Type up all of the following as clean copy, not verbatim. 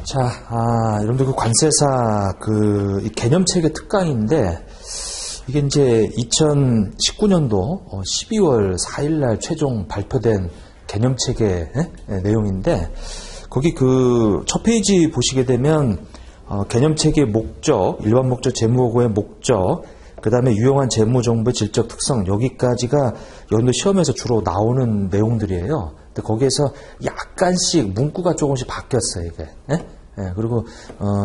자, 여러분들 그 관세사 이 개념체계 특강인데, 이게 이제 2019년도 12월 4일날 최종 발표된 개념체계 내용인데, 거기 그 첫 페이지 보시게 되면, 개념체계의 목적, 일반 목적 재무보고의 목적, 그 다음에 유용한 재무정보의 질적 특성, 여기까지가 여러분들 시험에서 주로 나오는 내용들이에요. 근데 거기에서 약간씩 문구가 조금씩 바뀌었어요, 이게. 그리고,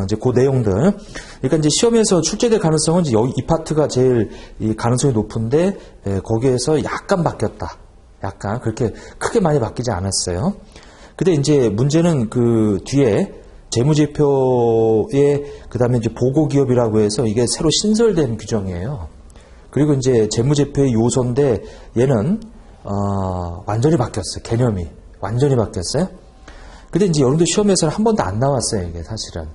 이제 그 내용들. 그러니까 이제 시험에서 출제될 가능성은 이제 여기 이 파트가 제일 이 가능성이 높은데, 거기에서 약간 바뀌었다. 약간. 그렇게 크게 많이 바뀌지 않았어요. 근데 이제 문제는 그 뒤에 재무제표에 그 다음에 이제 보고기업이라고 해서 이게 새로 신설된 규정이에요. 그리고 이제 재무제표의 요소인데 얘는 완전히 바뀌었어요. 개념이 완전히 바뀌었어요. 근데 이제 여러분들 시험에서는 한 번도 안 나왔어요. 이게 사실은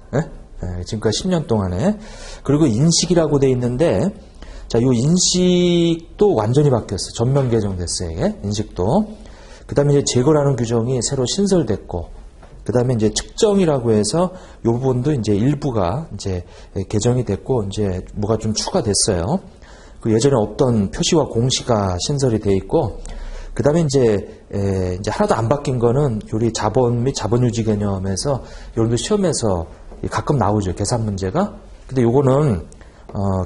지금까지 10년 동안에. 그리고 인식이라고 돼 있는데 자, 요 인식도 완전히 바뀌었어요. 전면 개정됐어요. 이게 인식도. 그 다음에 이제 재거라는 규정이 새로 신설됐고. 그 다음에 이제 측정이라고 해서 요 부분도 이제 일부가 이제 개정이 됐고, 이제 뭐가 좀 추가됐어요. 그 예전에 없던 표시와 공시가 신설이 돼 있고, 그 다음에 이제 하나도 안 바뀐 거는 요리 자본 및 자본유지 개념에서 여러분들 시험에서 가끔 나오죠. 계산 문제가. 근데 요거는,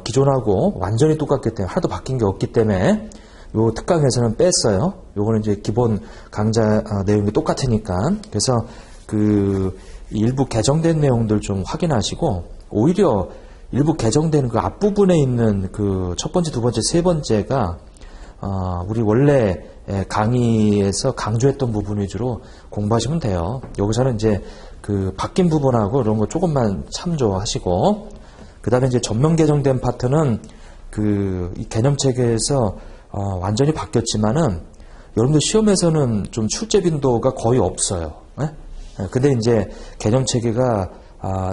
기존하고 완전히 똑같기 때문에 하나도 바뀐 게 없기 때문에 요 특강에서는 뺐어요. 요거는 이제 기본 강좌 내용이 똑같으니까. 그래서 그 일부 개정된 내용들 좀 확인하시고 오히려 일부 개정된 그 앞부분에 있는 그 첫 번째, 두 번째, 세 번째가 우리 원래 강의에서 강조했던 부분 위주로 공부하시면 돼요. 여기서는 이제 그 바뀐 부분하고 이런 거 조금만 참조하시고 그 다음에 이제 전면 개정된 파트는 그 이 개념 체계에서 완전히 바뀌었지만은 여러분들 시험에서는 좀 출제 빈도가 거의 없어요. 근데 이제 개념 체계가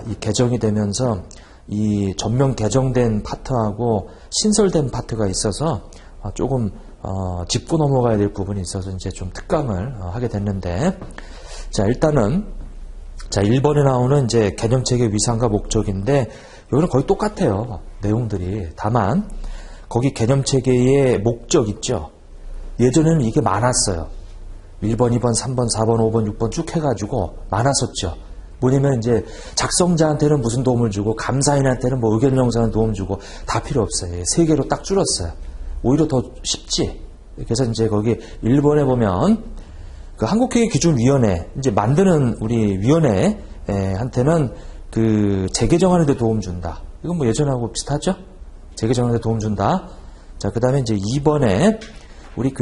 이 개정이 되면서 이 전면 개정된 파트하고 신설된 파트가 있어서 조금 짚고 넘어가야 될 부분이 있어서 이제 좀 특강을 하게 됐는데 자 일단은 자 1번에 나오는 이제 개념 체계 위상과 목적인데 여기는 거의 똑같아요. 내용들이. 다만 거기 개념 체계의 목적 있죠. 예전에는 이게 많았어요. 1번, 2번, 3번, 4번, 5번, 6번 쭉 해가지고 많았었죠. 뭐냐면 이제 작성자한테는 무슨 도움을 주고 감사인한테는 뭐 의견 영상에 도움 주고 다 필요 없어요. 3개로 딱 줄었어요. 오히려 더 쉽지. 그래서 이제 거기 1번에 보면 그 한국회계기준위원회 이제 만드는 우리 위원회한테는 그 재개정하는 데 도움 준다. 이건 뭐 예전하고 비슷하죠? 재개정하는 데 도움 준다. 자, 그 다음에 이제 2번에 우리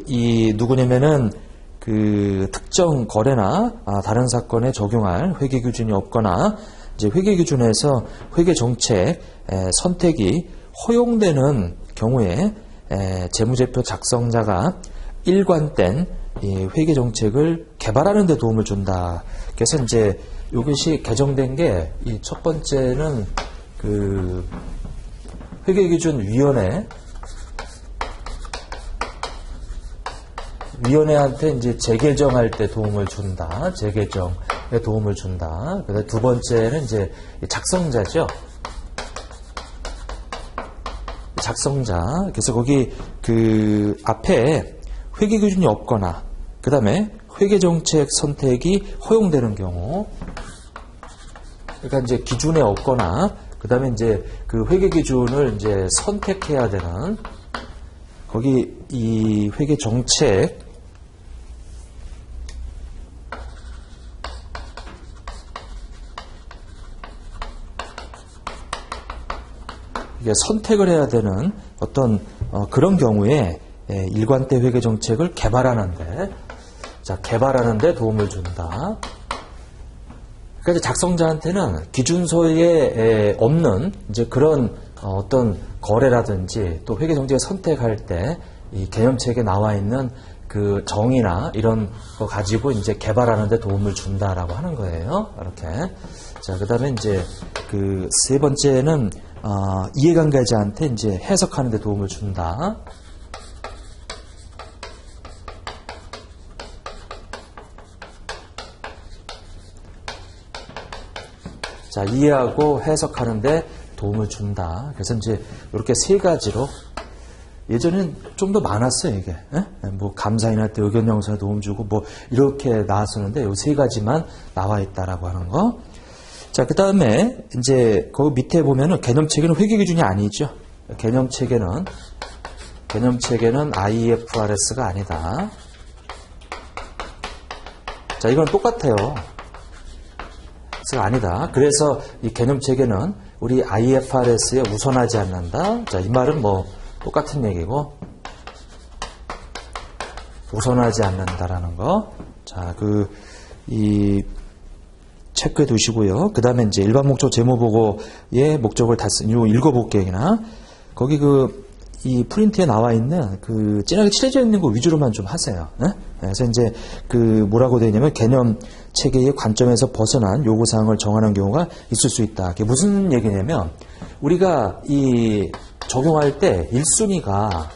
이 누구냐면은 그 특정 거래나 다른 사건에 적용할 회계 기준이 없거나 이제 회계 기준에서 회계 정책 선택이 허용되는 경우에 재무제표 작성자가 일관된 이 회계 정책을 개발하는 데 도움을 준다. 그래서 이제 이것이 개정된 게 이 첫 번째는 그 위원회한테 이제 재개정할 때 도움을 준다. 재개정에 도움을 준다. 그다음 두 번째는 이제 작성자죠. 작성자. 그래서 거기 그 앞에 회계 기준이 없거나 그다음에 회계 정책 선택이 허용되는 경우. 그러니까 이제 기준에 없거나 그다음에 이제 그 회계 기준을 이제 선택해야 되는 거기 이 회계 정책 이게 선택을 해야 되는 어떤 그런 경우에 일관돼 회계 정책을 개발하는데 도움을 준다. 그러니까 이제 작성자한테는 기준서에 없는 이제 그런 어떤 거래라든지 또 회계 정책을 선택할 때 이 개념책에 나와 있는 그 정의나 이런 거 가지고 이제 개발하는 데 도움을 준다라고 하는 거예요. 이렇게. 자, 그다음에 이제 그 세 번째는 이해관계자한테 이제 해석하는 데 도움을 준다. 자, 이해하고 해석하는데 도움을 준다. 그래서 이제 이렇게 세 가지로 예전엔 좀 더 많았어요, 이게. 뭐 감사인할 때 의견 영상에 도움 주고 뭐 이렇게 나왔었는데 이 세 가지만 나와 있다라고 하는 거. 자, 그 다음에 이제 거기 밑에 보면은 개념 체계는 회계 기준이 아니죠. 개념 체계는 IFRS가 아니다. 자, 이건 똑같아요. 가 아니다. 그래서 이 개념 체계는 우리 IFRS에 우선하지 않는다. 자, 이 말은 뭐 똑같은 얘기고 우선하지 않는다라는 거. 자, 이 체크해 두시고요. 그 다음에 이제 일반 목적 재무보고의 목적을 다 이거 읽어볼게요. 그냥 거기 이 프린트에 나와 있는 진하게 칠해져 있는 거 위주로만 좀 하세요. 네? 그래서 이제 뭐라고 되어 있냐면 개념 체계의 관점에서 벗어난 요구사항을 정하는 경우가 있을 수 있다. 그게 무슨 얘기냐면 우리가 이 적용할 때 1순위가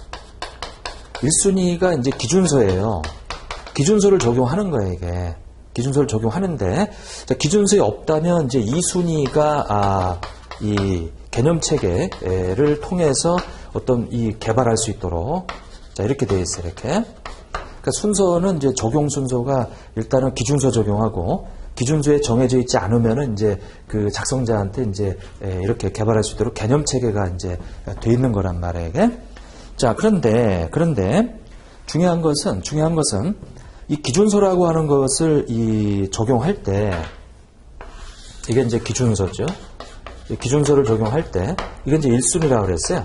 이제 기준서예요. 기준서를 적용하는 거예요, 이게. 기준서를 적용하는데, 자, 기준서에 없다면 이제 2순위가, 이 개념 체계를 통해서 어떤 개발할 수 있도록, 자, 이렇게 되어 있어요, 이렇게. 그러니까 순서는 이제 적용 순서가 일단은 기준서 적용하고, 기준서에 정해져 있지 않으면은 이제 작성자한테 이제 이렇게 개발할 수 있도록 개념 체계가 이제 돼 있는 거란 말이에요, 이게. 자, 그런데 중요한 것은 이 기준서라고 하는 것을 적용할 때 이게 이제 기준서죠. 기준서를 적용할 때 이게 이제 1순위라고 그랬어요.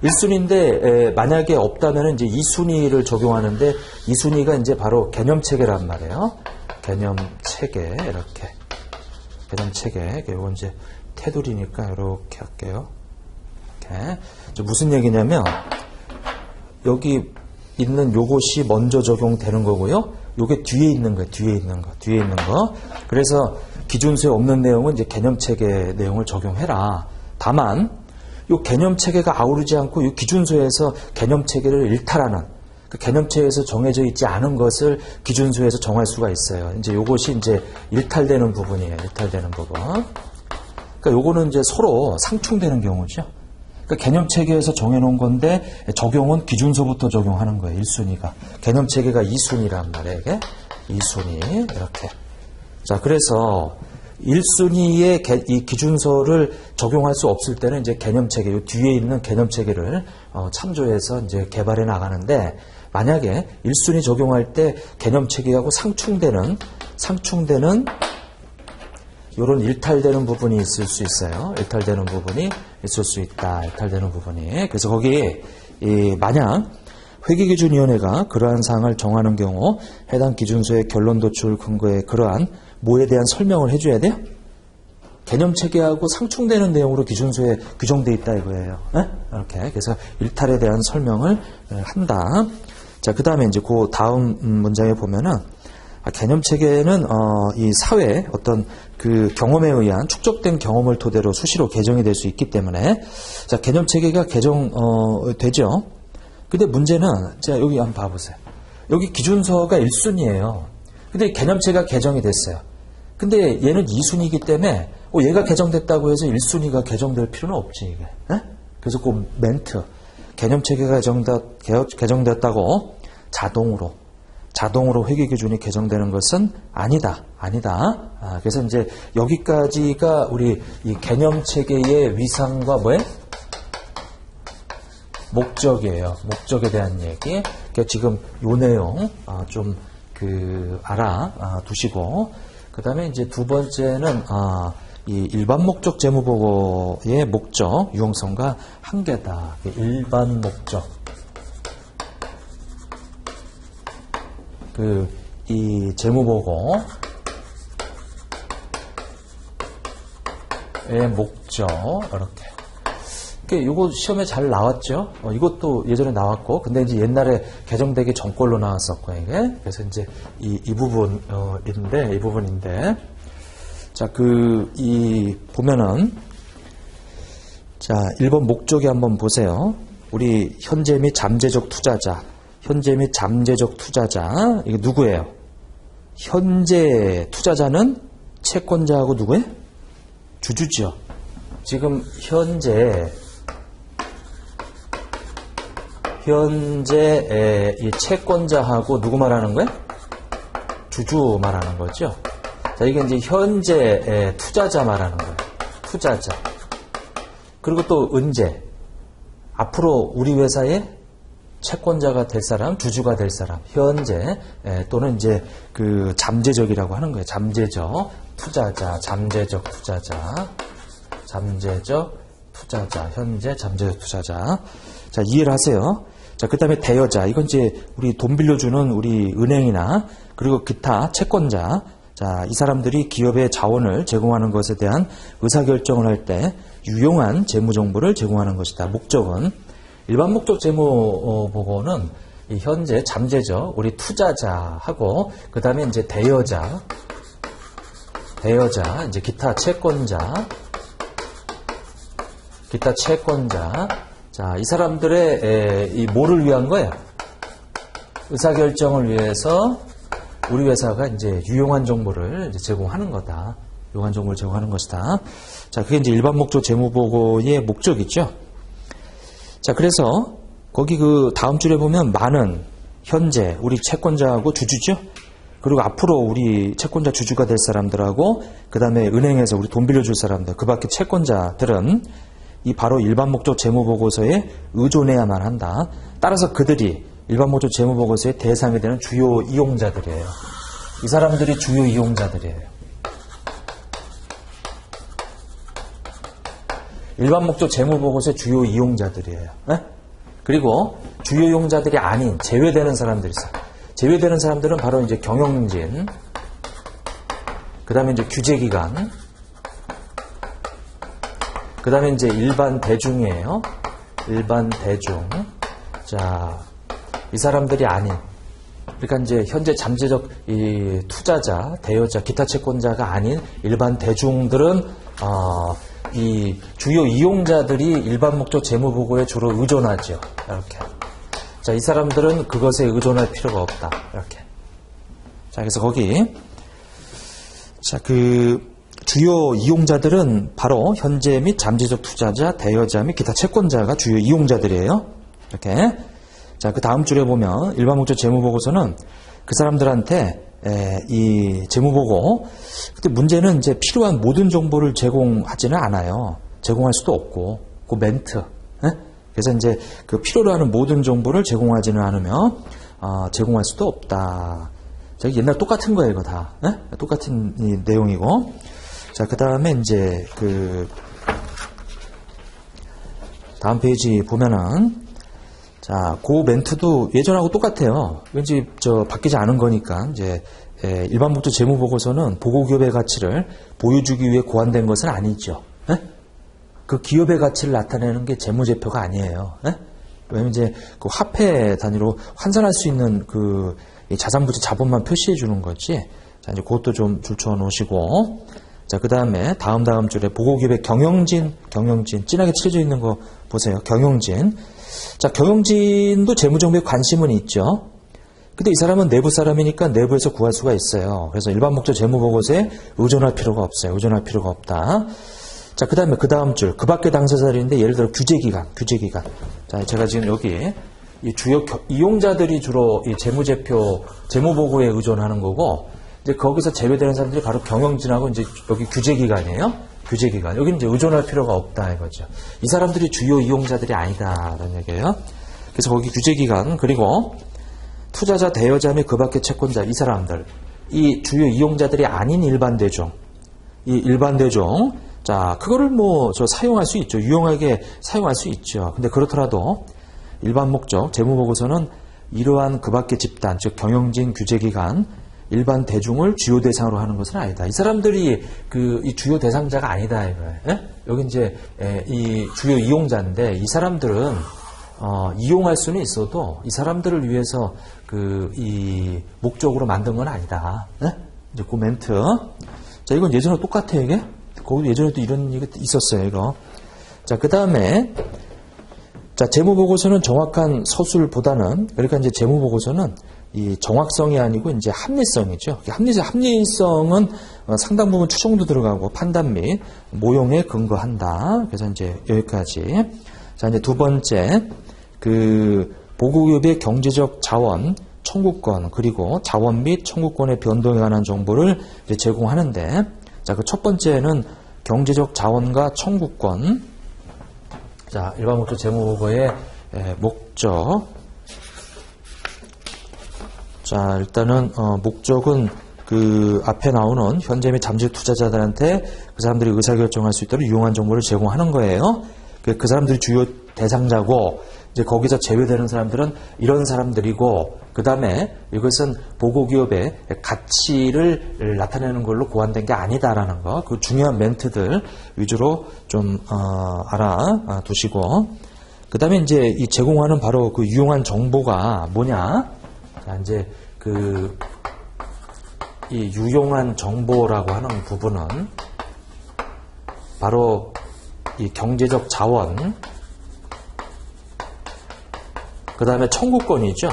1순위인데 만약에 없다면 이제 2순위를 적용하는데 2순위가 이제 바로 개념 체계란 말이에요. 개념 체계 이렇게 개념 체계 이거 이제 테두리니까 이렇게 할게요. 이렇게 무슨 얘기냐면 여기 있는 요것이 먼저 적용되는 거고요. 요게 뒤에 있는 거예요. 뒤에 있는 거. 그래서 기준서에 없는 내용은 이제 개념 체계 내용을 적용해라. 다만 요 개념 체계가 아우르지 않고 요 기준서에서 개념 체계를 일탈하는 그 개념 체계에서 정해져 있지 않은 것을 기준서에서 정할 수가 있어요. 이제 요것이 이제 일탈되는 부분이에요. 일탈되는 부분. 그러니까 요거는 이제 서로 상충되는 경우죠. 그러니까 개념 체계에서 정해놓은 건데 적용은 기준서부터 적용하는 거예요. 1순위가. 개념 체계가 2순위란 말이에요. 이게 2순위 이렇게. 자, 그래서 1순위의 이 기준서를 적용할 수 없을 때는 이제 개념 체계, 요 뒤에 있는 개념 체계를 참조해서 이제 개발해 나가는데 만약에 1순위 적용할 때 개념 체계하고 상충되는 요런 일탈되는 부분이 있을 수 있어요. 일탈되는 부분이 있을 수 있다. 일탈되는 부분이. 그래서 거기 만약 회계기준위원회가 그러한 사항을 정하는 경우 해당 기준서의 결론 도출 근거에 그러한 뭐에 대한 설명을 해줘야 돼요? 개념 체계하고 상충되는 내용으로 기준서에 규정되어 있다 이거예요. 네? 이렇게. 그래서 일탈에 대한 설명을 한다. 자, 그 다음에 이제 그 다음 문장에 보면은 개념 체계는 이 사회 어떤 경험에 의한 축적된 경험을 토대로 수시로 개정이 될 수 있기 때문에 자, 개념 체계가 되죠. 근데 문제는 자, 여기 한번 봐보세요. 여기 기준서가 1순위예요. 근데 개념 체계가 개정이 됐어요. 근데 얘는 2순위이기 때문에 얘가 개정됐다고 해서 1순위가 개정될 필요는 없지 이게. 네? 그래서 그 멘트 개념 체계가 개정됐다고 자동으로 회계기준이 개정되는 것은 아니다. 그래서 이제 여기까지가 우리 이 개념 체계의 위상과 뭐예요? 목적이에요. 목적에 대한 얘기. 그러니까 지금 요 내용 좀 알아두시고 그 다음에 이제 두 번째는 이 일반 목적 재무보고의 목적, 유용성과 한계다. 일반 목적. 이 재무보고의 목적, 이렇게. 이거 시험에 잘 나왔죠? 이것도 예전에 나왔고, 근데 이제 옛날에 개정되기 전걸로 나왔었고, 이게. 그래서 이제 이 부분인데. 자, 보면은, 자, 1번 목적이 한번 보세요. 우리 현재 및 잠재적 투자자. 이게 누구예요? 현재 투자자는 채권자하고 누구예요? 주주죠. 지금 현재 이 채권자하고 누구 말하는 거예요? 주주 말하는 거죠. 자, 이게 이제 현재 투자자 말하는 거예요. 투자자. 그리고 또 언제? 앞으로 우리 회사의 채권자가 될 사람, 주주가 될 사람, 현재 또는 이제 그 잠재적이라고 하는 거예요. 잠재적 투자자, 잠재적 투자자, 잠재적 투자자, 현재 잠재적 투자자. 자, 이해를 하세요. 자, 그 다음에 대여자. 이건 이제 우리 돈 빌려주는 우리 은행이나 그리고 기타 채권자. 자, 이 사람들이 기업의 자원을 제공하는 것에 대한 의사결정을 할 때 유용한 재무정보를 제공하는 것이다. 목적은 일반 목적 재무보고는 이 현재 잠재적 우리 투자자하고 그 다음에 이제 대여자, 이제 기타 채권자. 자, 이 사람들의 이 뭐를 위한 거야? 의사결정을 위해서 우리 회사가 이제 유용한 정보를 이제 제공하는 거다. 유용한 정보를 제공하는 것이다. 자, 그게 이제 일반 목적 재무보고의 목적이죠. 자, 그래서 거기 그 다음 줄에 보면 많은 현재 우리 채권자하고 주주죠. 그리고 앞으로 우리 채권자 주주가 될 사람들하고 그 다음에 은행에서 우리 돈 빌려줄 사람들, 그 밖에 채권자들은 이 바로 일반 목적 재무보고서에 의존해야만 한다. 따라서 그들이 일반 목적 재무보고서의 대상이 되는 주요 이용자들이에요. 이 사람들이 주요 이용자들이에요. 일반 목적 재무보고서의 주요 이용자들이에요. 네? 그리고 주요 이용자들이 아닌 제외되는 사람들이 있어요. 제외되는 사람들은 바로 이제 경영진, 그 다음에 이제 규제기관, 그 다음에 이제 일반 대중이에요. 일반 대중. 자, 이 사람들이 아닌, 그러니까 이제 현재 잠재적 이 투자자, 대여자, 기타 채권자가 아닌 일반 대중들은 이 주요 이용자들이 일반 목적 재무보고에 주로 의존하죠. 이렇게. 자, 이 사람들은 그것에 의존할 필요가 없다. 이렇게. 자, 그래서 거기 자, 그 주요 이용자들은 바로 현재 및 잠재적 투자자, 대여자 및 기타 채권자가 주요 이용자들이에요. 이렇게. 자, 그 다음 줄에 보면 일반 목적 재무보고서는 그 사람들한테 이 재무보고, 근데 문제는 이제 필요한 모든 정보를 제공하지는 않아요. 제공할 수도 없고, 그 멘트. 그래서 이제 그 필요로 하는 모든 정보를 제공하지는 않으며 제공할 수도 없다. 자, 옛날 똑같은 거예요, 이거 다. 똑같은 이 내용이고. 자, 그 다음에 이제 그 다음 페이지 보면은 자, 그 멘트도 예전하고 똑같아요. 왠지 바뀌지 않은 거니까 이제 일반 목적 재무보고서는 보고 기업의 가치를 보여주기 위해 고안된 것은 아니죠. 그 기업의 가치를 나타내는 게 재무제표가 아니에요. 왜냐면 이제 그 화폐 단위로 환산할 수 있는 그 자산부채 자본만 표시해 주는 거지. 자, 이제 그것도 좀 줄쳐 놓으시고. 자, 그 다음에 다음 줄에 보고 기업의 경영진, 진하게 칠해져 있는 거 보세요. 경영진. 자, 경영진도 재무정보에 관심은 있죠. 근데 이 사람은 내부 사람이니까 내부에서 구할 수가 있어요. 그래서 일반 목적 재무보고서에 의존할 필요가 없어요. 의존할 필요가 없다. 자, 그 다음에 그 다음 줄, 그 밖의 당사자들인데 예를 들어 규제기관. 자, 제가 지금 여기 이 주요 이용자들이 주로 이 재무제표, 재무보고에 의존하는 거고, 이제 거기서 제외되는 사람들이 바로 경영진하고 이제 여기 규제기관이에요. 규제기관. 여기는 이제 의존할 필요가 없다 이거죠. 이 사람들이 주요 이용자들이 아니다라는 얘기예요. 그래서 거기 규제기관, 그리고 투자자, 대여자 및 그 밖의 채권자, 이 사람들, 이 주요 이용자들이 아닌 일반 대중, 이 일반 대중, 자, 그거를 사용할 수 있죠. 유용하게 사용할 수 있죠. 근데 그렇더라도 일반 목적 재무보고서는 이러한 그 밖의 집단, 즉 경영진, 규제기관, 일반 대중을 주요 대상으로 하는 것은 아니다. 이 사람들이 이 주요 대상자가 아니다 이거예요. 여기 이제 이 주요 이용자인데 이 사람들은 이용할 수는 있어도 이 사람들을 위해서 이 목적으로 만든 건 아니다. 이제 그 멘트. 자, 이건 예전에 똑같아요, 이게. 거기도 예전에도 이런 얘기 있었어요, 이거. 자, 그 다음에 자, 재무보고서는 정확한 서술보다는, 그러니까 이제 재무보고서는 이 정확성이 아니고 이제 합리성이죠. 합리성은 상당 부분 추정도 들어가고 판단 및 모형에 근거한다. 그래서 이제 여기까지. 자, 이제 두 번째, 그 보고기업의 경제적 자원, 청구권, 그리고 자원 및 청구권의 변동에 관한 정보를 이제 제공하는데, 자, 그 첫 번째는 경제적 자원과 청구권. 자, 일반 목적 재무보고의 목적. 자, 일단은 목적은 그 앞에 나오는 현재 및 잠재 투자자들한테 그 사람들이 의사결정할 수 있도록 유용한 정보를 제공하는 거예요. 그 사람들이 주요 대상자고, 이제 거기서 제외되는 사람들은 이런 사람들이고, 그 다음에 이것은 보고기업의 가치를 나타내는 걸로 고안된 게 아니다라는 거, 그 중요한 멘트들 위주로 좀 알아두시고, 그 다음에 이제 이 제공하는 바로 그 유용한 정보가 뭐냐? 자, 이제 이 유용한 정보라고 하는 부분은 바로 이 경제적 자원, 그 다음에 청구권이죠.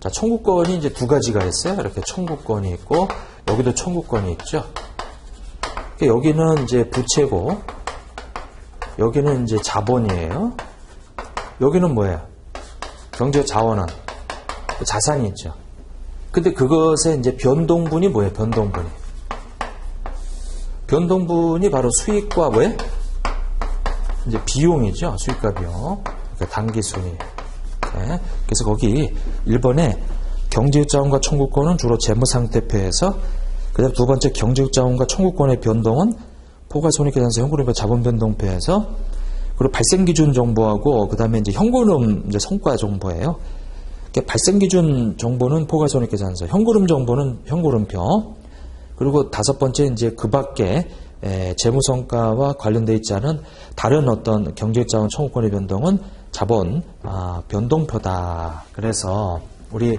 자, 청구권이 이제 두 가지가 있어요. 이렇게 청구권이 있고, 여기도 청구권이 있죠. 여기는 이제 부채고, 여기는 이제 자본이에요. 여기는 뭐예요? 경제적 자원은 자산이 있죠. 근데 그것의 이제 변동분이 뭐예요? 변동분이 바로 수익과 뭐예요? 이제 비용이죠. 수익과 비용. 그러니까 단기순위. 네. 그래서 거기 1번에 경제적 자원과 청구권은 주로 재무상태표에서, 그 다음 두 번째 경제적 자원과 청구권의 변동은 포괄손익계산서 현금흐름 자본변동표에서, 그리고 발생기준 정보하고 그 다음에 이제 현금흐름 이제 성과 정보예요. 발생기준 정보는 포괄손익계산서, 현금흐름 정보는 현금흐름표, 그리고 다섯 번째 이제 그 밖에 재무성과와 관련되어 있지 않은 다른 어떤 경제적 자원 청구권의 변동은 자본 변동표다. 그래서 우리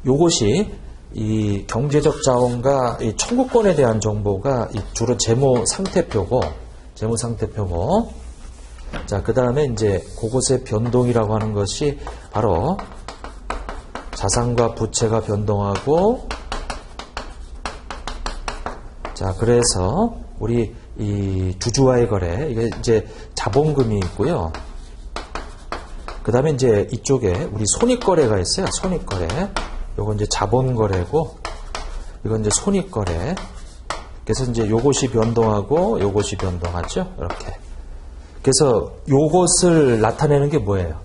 요것이 이 경제적 자원과 이 청구권에 대한 정보가 주로 재무상태표고, 자, 그 다음에 이제 그것의 변동이라고 하는 것이 바로 자산과 부채가 변동하고, 자, 그래서 우리 이 주주와의 거래, 이게 이제 자본금이 있고요. 그 다음에 이제 이쪽에 우리 손익거래가 있어요. 손익거래. 요건 이제 자본거래고, 이건 이제 손익거래. 그래서 이제 요것이 변동하고, 요것이 변동하죠. 이렇게. 그래서 요것을 나타내는 게 뭐예요?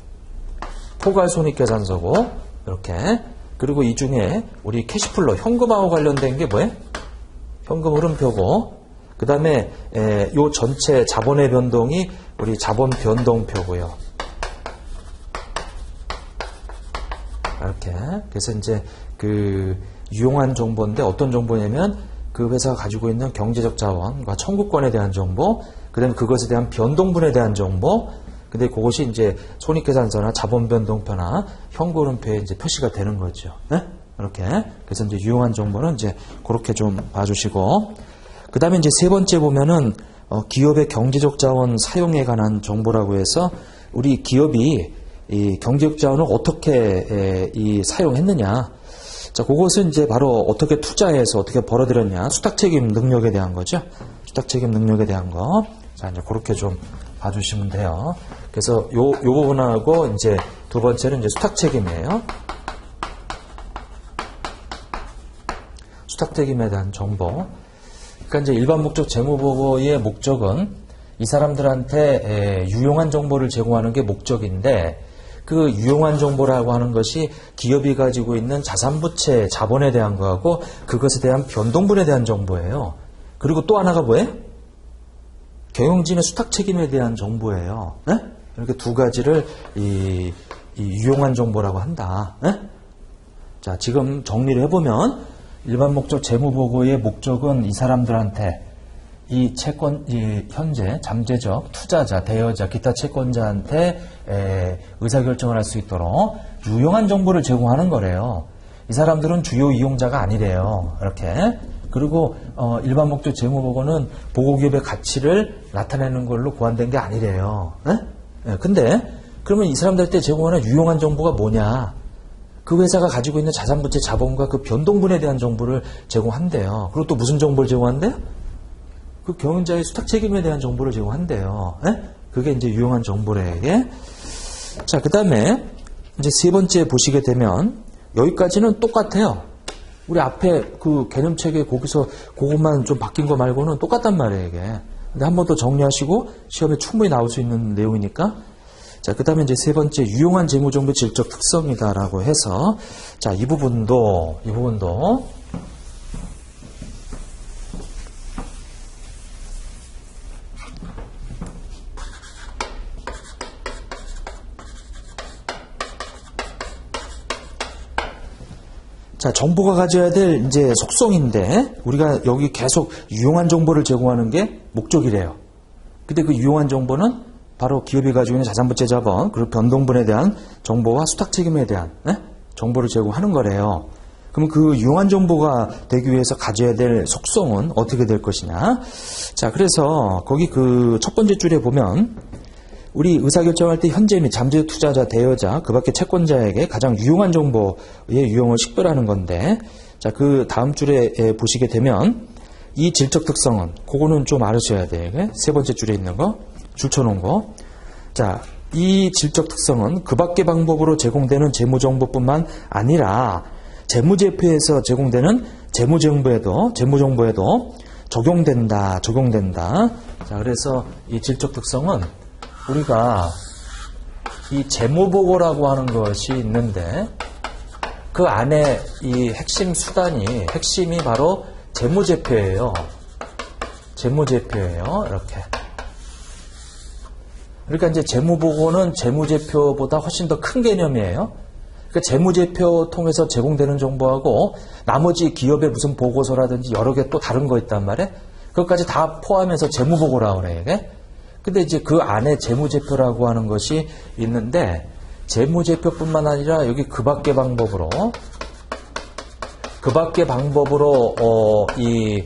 포괄손익계산서고, 이렇게. 그리고 이 중에 우리 캐시플로, 현금하고 관련된 게 뭐예요? 현금 흐름표고, 그 다음에 요 전체 자본의 변동이 우리 자본 변동표고요. 이렇게. 그래서 이제 그 유용한 정보인데 어떤 정보냐면 그 회사가 가지고 있는 경제적 자원과 청구권에 대한 정보, 그 다음에 그것에 대한 변동분에 대한 정보, 근데 그것이 이제 손익계산서나 자본 변동표나 현금흐름표에 이제 표시가 되는 거죠. 네? 이렇게. 그래서 이제 유용한 정보는 이제 그렇게 좀 봐주시고, 그 다음에 이제 세 번째 보면은 기업의 경제적 자원 사용에 관한 정보라고 해서 우리 기업이 이 경제적 자원을 어떻게 사용했느냐. 자, 그것은 이제 바로 어떻게 투자해서 어떻게 벌어들였냐. 수탁책임 능력에 대한 거죠. 수탁책임 능력에 대한 거. 자, 이제 그렇게 좀 봐주시면 돼요. 그래서 요 부분하고 이제 두 번째는 이제 수탁책임이에요. 수탁책임에 대한 정보. 그러니까 이제 일반 목적 재무보고의 목적은 이 사람들한테 유용한 정보를 제공하는 게 목적인데, 그 유용한 정보라고 하는 것이 기업이 가지고 있는 자산부채, 자본에 대한 거하고 그것에 대한 변동분에 대한 정보예요. 그리고 또 하나가 뭐예요? 경영진의 수탁책임에 대한 정보예요. 네? 이렇게 두 가지를 이 유용한 정보라고 한다. 네? 자, 지금 정리를 해보면 일반 목적 재무보고의 목적은 이 사람들한테 이 채권, 현재 잠재적 투자자, 대여자, 기타 채권자한테 의사결정을 할 수 있도록 유용한 정보를 제공하는 거래요. 이 사람들은 주요 이용자가 아니래요. 이렇게. 그리고 일반 목적 재무보고는 보고기업의 가치를 나타내는 걸로 고안된 게 아니래요. 네? 네, 근데 그러면 이 사람들한테 제공하는 유용한 정보가 뭐냐? 그 회사가 가지고 있는 자산부채 자본과 그 변동분에 대한 정보를 제공한대요. 그리고 또 무슨 정보를 제공한대요? 그 경영자의 수탁 책임에 대한 정보를 제공한대요. 네? 그게 이제 유용한 정보래, 이게. 자, 그 다음에 이제 세 번째 보시게 되면 여기까지는 똑같아요. 우리 앞에 그 개념체계 거기서 그것만 좀 바뀐 거 말고는 똑같단 말이에요, 이게. 근데 한 번 더 정리하시고 시험에 충분히 나올 수 있는 내용이니까. 자, 그 다음에 이제 세 번째, 유용한 재무정보의 질적 특성이다라고 해서, 자, 이 부분도, 자, 정보가 가져야 될 이제 속성인데, 우리가 여기 계속 유용한 정보를 제공하는 게 목적이래요. 근데 그 유용한 정보는 바로 기업이 가지고 있는 자산부채 자본, 그리고 변동분에 대한 정보와 수탁 책임에 대한 정보를 제공하는 거래요. 그럼 그 유용한 정보가 되기 위해서 가져야 될 속성은 어떻게 될 것이냐? 자, 그래서 거기 그 첫 번째 줄에 보면 우리 의사결정할 때 현재 및 잠재 투자자, 대여자, 그 밖에 채권자에게 가장 유용한 정보의 유용을 식별하는 건데, 자, 그 다음 줄에 보시게 되면 이 질적 특성은, 그거는 좀 알으셔야 돼요. 세 번째 줄에 있는 거, 줄 쳐놓은 거. 자, 이 질적 특성은 그 밖의 방법으로 제공되는 재무정보뿐만 아니라 재무제표에서 제공되는 재무정보에도 적용된다. 자, 그래서 이 질적 특성은 우리가 이 재무보고라고 하는 것이 있는데 그 안에 이 핵심이 바로 재무제표예요. 이렇게. 그러니까 이제 재무보고는 재무제표보다 훨씬 더 큰 개념이에요. 그러니까 재무제표 통해서 제공되는 정보하고 나머지 기업의 무슨 보고서라든지 여러 개 또 다른 거 있단 말이에요. 그것까지 다 포함해서 재무보고라고 그래요. 이게. 근데 이제 그 안에 재무제표라고 하는 것이 있는데 재무제표뿐만 아니라 여기 그 밖의 방법으로 이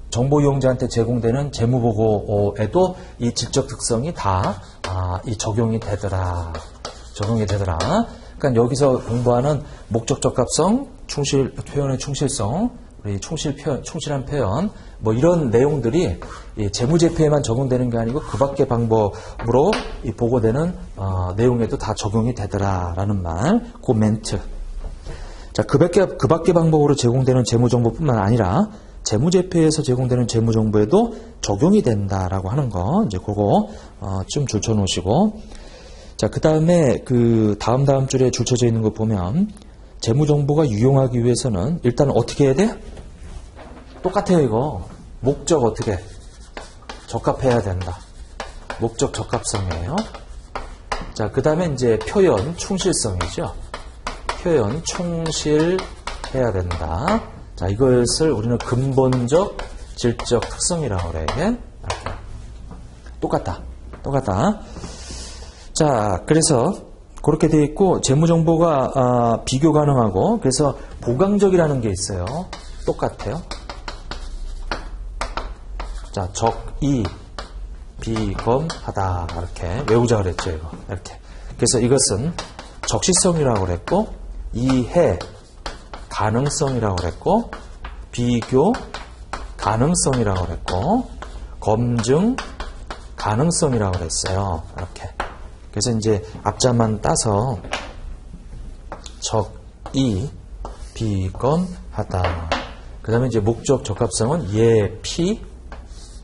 정보 이용자한테 제공되는 재무보고에도 이 질적 특성이 다 이 적용이 되더라. 그러니까 여기서 공부하는 목적 적합성, 표현의 충실성, 우리 충실한 표현, 뭐 이런 내용들이 이 재무제표에만 적용되는 게 아니고 그 밖의 방법으로 이 보고되는 내용에도 다 적용이 되더라라는 말, 그 멘트. 자, 그 밖의 방법으로 제공되는 재무정보뿐만 아니라 재무제표에서 제공되는 재무정보에도 적용이 된다라고 하는 거, 이제 그거 좀 줄쳐 놓으시고, 자, 그 다음에 그 다음 줄에 줄쳐져 있는 거 보면 재무정보가 유용하기 위해서는 일단 어떻게 해야 돼? 똑같아요, 이거. 목적 어떻게? 적합해야 된다. 목적 적합성이에요. 자, 그 다음에 이제 표현 충실성이죠. 표현 충실해야 된다. 자, 이것을 우리는 근본적 질적 특성이라고 그래. 이렇게. 똑같다. 자, 그래서 그렇게 되어 있고 재무정보가 비교 가능하고 그래서 보강적이라는 게 있어요. 똑같아요. 자, 적이 비검하다 이렇게 외우자 그랬죠, 이거. 이렇게. 그래서 이것은 적시성이라고 그랬고 이해 가능성이라고 그랬고 비교 가능성이라고 그랬고 검증 가능성이라고 그랬어요. 이렇게. 그래서 이제 앞자만 따서 적이 비검하다. 그 다음에 이제 목적 적합성은 예피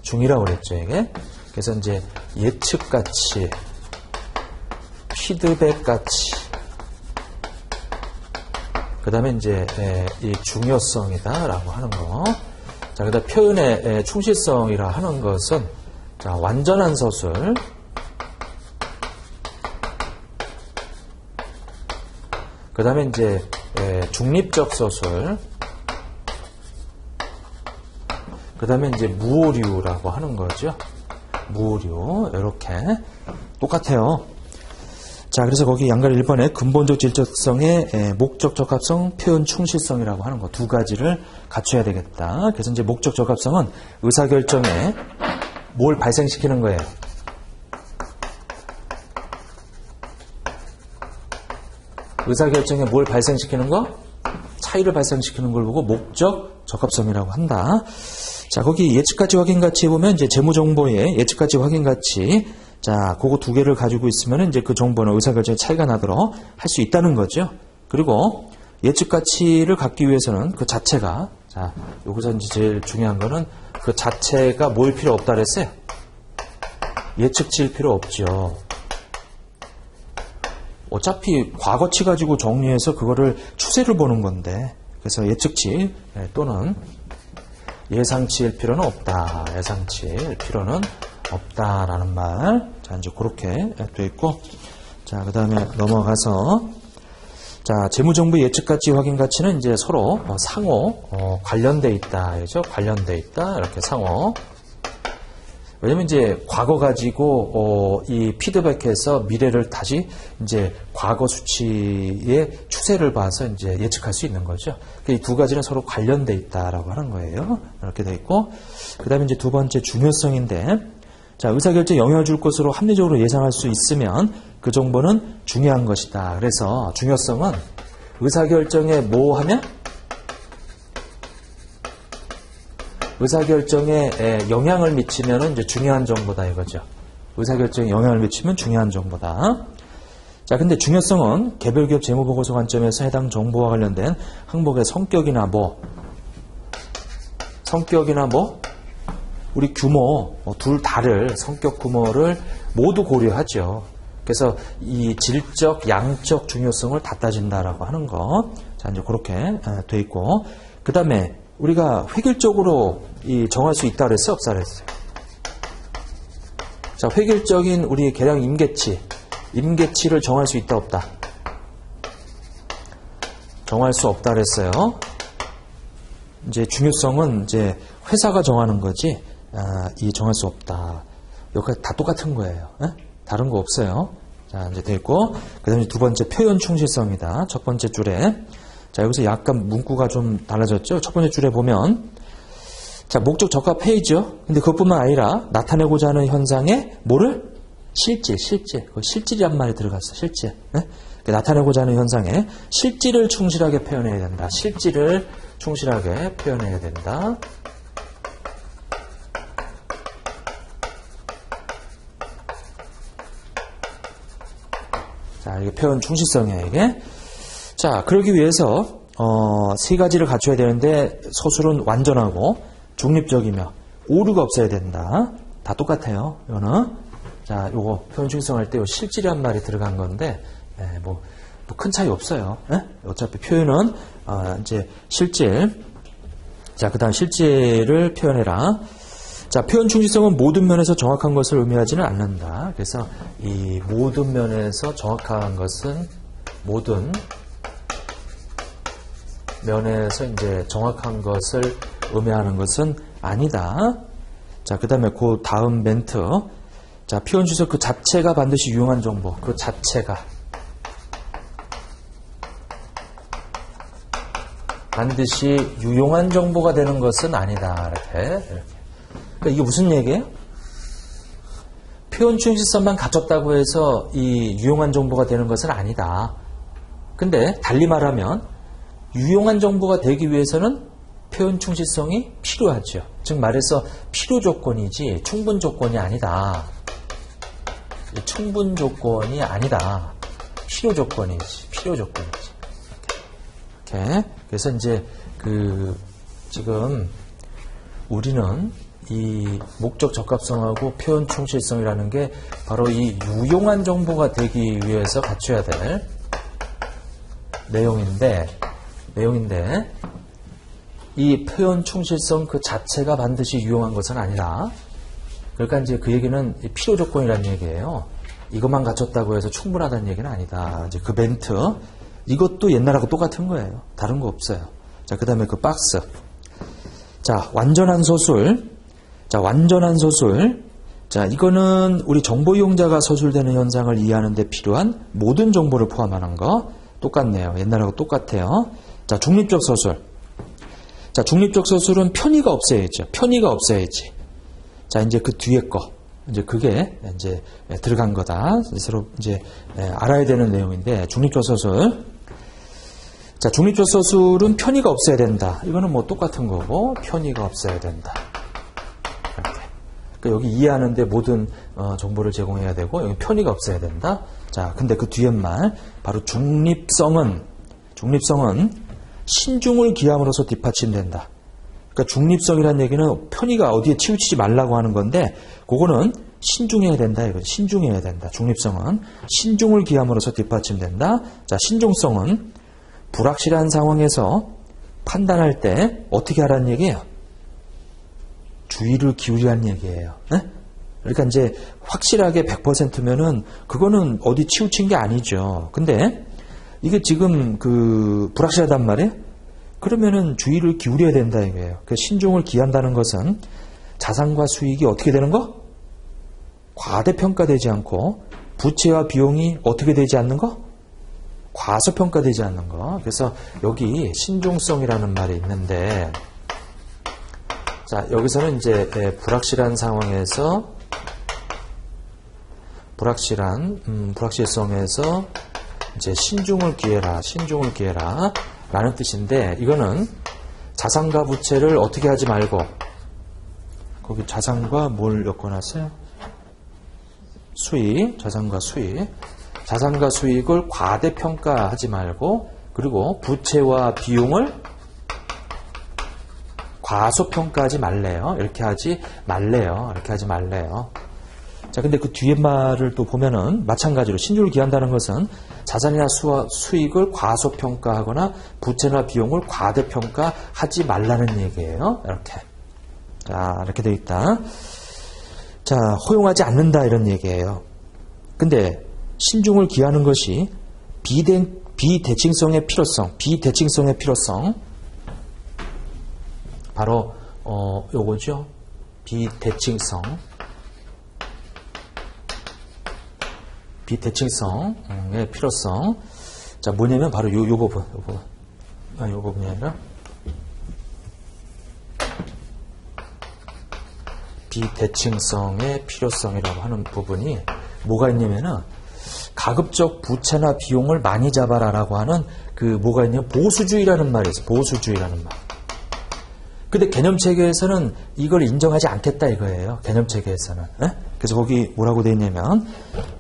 중이라고 그랬죠, 이게. 그래서 이제 예측가치, 피드백가치, 그 다음에 이제 이 중요성이다라고 하는 거. 자, 그 다음 표현의 충실성이라 하는 것은 자, 완전한 서술, 그 다음에 이제 중립적 서술, 그 다음에 이제 무오류라고 하는 거죠. 무오류, 이렇게 똑같아요. 자, 그래서 거기 양갈 1번에 근본적 질적 특성의 목적 적합성, 표현 충실성이라고 하는 거 두 가지를 갖춰야 되겠다. 그래서 이제 목적 적합성은 의사결정에 뭘 발생시키는 거예요? 의사결정에 뭘 발생시키는 거? 차이를 발생시키는 걸 보고 목적 적합성이라고 한다. 자, 거기 예측가치 확인가치에 보면 이제 재무정보의 예측가치 확인가치, 자, 그거 두 개를 가지고 있으면 이제 그 정보는 의사결정에 차이가 나도록 할 수 있다는 거죠. 그리고 예측가치를 갖기 위해서는 그 자체가, 자, 여기서 이제 제일 중요한 거는 그 자체가 뭘 필요 없다 그랬어요? 예측치일 필요 없죠. 어차피 과거치 가지고 정리해서 그거를 추세를 보는 건데, 그래서 예측치 또는 예상치일 필요는 없다. 예상치일 필요는 없다라는 말. 자, 이제 그렇게 돼 있고, 자, 그 다음에 넘어가서, 자, 재무정보 예측가치 확인가치는 이제 서로 상호 관련돼 있다. 그죠? 관련돼 있다. 이렇게 상호. 왜냐면 이제 과거 가지고 이 피드백해서 미래를 다시 이제 과거 수치의 추세를 봐서 이제 예측할 수 있는 거죠. 이 두 가지는 서로 관련돼 있다라고 하는 거예요. 이렇게 돼 있고, 그다음에 이제 두 번째 중요성인데, 자, 의사결정에 영향을 줄 것으로 합리적으로 예상할 수 있으면 그 정보는 중요한 것이다. 그래서 중요성은 의사결정에 뭐 하면? 의사결정에 영향을 미치면 이제 중요한 정보다 이거죠. 의사결정에 영향을 미치면 중요한 정보다. 자, 근데 중요성은 개별 기업 재무보고서 관점에서 해당 정보와 관련된 항목의 성격이나 우리 규모, 둘 다를 성격 규모를 모두 고려하죠. 그래서 이 질적, 양적 중요성을 다 따진다라고 하는 거. 자, 이제 그렇게 돼 있고. 그 다음에 우리가 획일적으로 정할 수 있다 그랬어요? 없다 그랬어요? 자, 획일적인 우리의 계량 임계치를 정할 수 있다 없다? 정할 수 없다 그랬어요. 이제 중요성은 이제 회사가 정하는 거지, 정할 수 없다. 여기까지 다 똑같은 거예요. 다른 거 없어요. 자, 이제 됐고, 그 다음에 두 번째 표현 충실성이다. 첫 번째 줄에. 자, 여기서 약간 문구가 좀 달라졌죠? 첫 번째 줄에 보면, 자, 목적 적합해야죠. 근데 그것뿐만 아니라 나타내고자 하는 현상에 뭐를? 실질. 실질이란 말이 들어갔어. 실질. 네? 나타내고자 하는 현상에 실질을 충실하게 표현해야 된다. 실질을 충실하게 표현해야 된다. 자, 이게 표현 충실성이에요, 이게. 자, 그러기 위해서 세 가지를 갖춰야 되는데 서술은 완전하고 중립적이며 오류가 없어야 된다. 다 똑같아요. 이거는. 자, 요거 표현 충실성 할 때 요 실질이란 말이 들어간 건데 뭐 큰 차이 없어요. 어차피 표현은 이제 실질. 자, 그다음 실질을 표현해라. 자, 표현 충실성은 모든 면에서 정확한 것을 의미하지는 않는다. 그래서 이 모든 면에서 정확한 것은 모든 면에서 이제 정확한 것을 의미하는 것은 아니다. 자, 그 다음에 그 다음 멘트. 자, 표현 충실성 그 자체가 반드시 유용한 정보. 그 자체가 반드시 유용한 정보가 되는 것은 아니다. 이렇게. 그러니까 이게 무슨 얘기예요? 표현 충실성만 갖췄다고 해서 이 유용한 정보가 되는 것은 아니다. 근데 달리 말하면 유용한 정보가 되기 위해서는 표현 충실성이 필요하죠. 즉 말해서 필요 조건이지 충분 조건이 아니다. 충분 조건이 아니다. 필요 조건이지. 이렇게. 그래서 이제 지금 우리는 이 목적 적합성하고 표현 충실성이라는 게 바로 이 유용한 정보가 되기 위해서 갖춰야 될 내용인데 이 표현 충실성 그 자체가 반드시 유용한 것은 아니다. 그러니까 이제 그 얘기는 필요 조건이라는 얘기예요. 이것만 갖췄다고 해서 충분하다는 얘기는 아니다. 이제 그 멘트 이것도 옛날하고 똑같은 거예요. 다른 거 없어요. 자, 그 다음에 그 박스. 자, 완전한 서술. 자, 이거는 우리 정보 이용자가 서술되는 현상을 이해하는 데 필요한 모든 정보를 포함하는 거. 똑같네요. 옛날하고 똑같아요. 자, 중립적 서술. 자, 중립적 서술은 편의가 없어야지. 자, 이제 그 뒤에 거. 이제 그게 이제 들어간 거다. 서로 이제 알아야 되는 내용인데, 중립적 서술. 자, 중립적 서술은 편의가 없어야 된다. 이거는 뭐 똑같은 거고, 편의가 없어야 된다. 이렇게. 그러니까 여기 이해하는데 모든 정보를 제공해야 되고, 여기 편의가 없어야 된다. 자, 근데 그 뒤에 말, 바로 중립성은 신중을 기함으로써 뒷받침된다. 그러니까 중립성이라는 얘기는 편의가 어디에 치우치지 말라고 하는 건데, 그거는 신중해야 된다. 이거 신중해야 된다. 중립성은 신중을 기함으로써 뒷받침된다. 자, 신중성은 불확실한 상황에서 판단할 때 어떻게 하라는 얘기예요? 주의를 기울이라는 얘기예요. 네? 그러니까 이제 확실하게 100%면은 그거는 어디 치우친 게 아니죠. 근데 이게 지금 그 불확실하단 말이에요? 그러면은 주의를 기울여야 된다 이거예요. 그 신중을 기한다는 것은 자산과 수익이 어떻게 되는 거? 과대평가되지 않고 부채와 비용이 어떻게 되지 않는 거? 과소평가되지 않는 거. 그래서 여기 신중성이라는 말이 있는데, 자, 여기서는 이제 불확실한 상황에서 불확실성에서 이제 신중을 기해라 라는 뜻인데, 이거는 자산과 부채를 어떻게 하지 말고, 거기 자산과 뭘 엮어놨어요? 수익, 자산과 수익을 과대평가하지 말고, 그리고 부채와 비용을 과소평가하지 말래요. 이렇게 하지 말래요. 자, 근데 그 뒤에 말을 또 보면은 마찬가지로 신중을 기한다는 것은 자산이나 수익을 과소평가하거나 부채나 비용을 과대평가하지 말라는 얘기예요. 이렇게. 자, 이렇게 되어 있다. 자, 허용하지 않는다 이런 얘기예요. 근데 신중을 기하는 것이 비대칭성의 필요성 바로 요거죠. 비대칭성의 필요성. 자, 뭐냐면 바로 요 부분이 아니라 비대칭성의 필요성이라고 하는 부분이 뭐가 있냐면은 가급적 부채나 비용을 많이 잡아라라고 하는 그 뭐가 있냐면 보수주의라는 말이 있어요. 보수주의라는 말. 근데 개념체계에서는 이걸 인정하지 않겠다 이거예요. 개념체계에서는. 에? 그래서 거기 뭐라고 되어 있냐면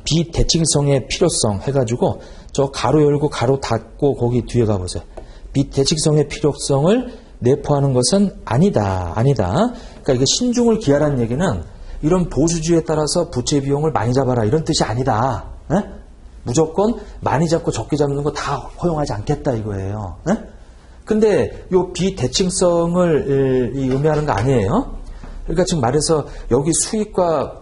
비대칭성의 필요성 해가지고 저 가로 열고 가로 닫고 거기 뒤에 가보세요. 비대칭성의 필요성을 내포하는 것은 아니다. 그러니까 이게 신중을 기하라는 얘기는 이런 보수주의에 따라서 부채 비용을 많이 잡아라 이런 뜻이 아니다. 에? 무조건 많이 잡고 적게 잡는 거 다 허용하지 않겠다 이거예요. 에? 근데 이 비대칭성을 의미하는 거 아니에요? 그러니까 지금 말해서 여기 수익과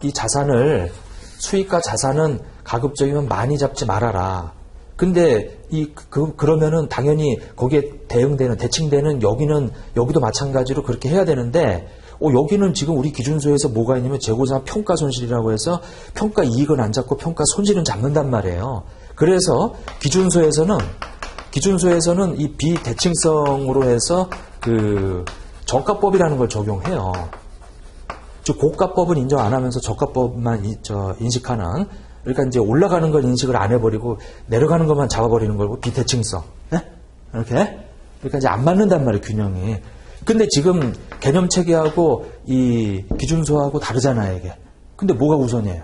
자산은 가급적이면 많이 잡지 말아라. 근데 그러면은 당연히 거기에 대칭되는 여기도 마찬가지로 그렇게 해야 되는데, 여기는 지금 우리 기준소에서 뭐가 있냐면 재고자산 평가 손실이라고 해서 평가 이익은 안 잡고 평가 손실은 잡는단 말이에요. 그래서 기준소에서는 이 비대칭성으로 해서 그 저가법이라는 걸 적용해요. 즉 고가법은 인정 안 하면서 저가법만 인식하는, 그러니까 이제 올라가는 건 인식을 안 해버리고 내려가는 것만 잡아버리는 걸고 비대칭성. 네? 이렇게. 그러니까 이제 안 맞는단 말이에요, 균형이. 근데 지금 개념 체계하고 이 기준소하고 다르잖아요, 이게. 근데 뭐가 우선이에요?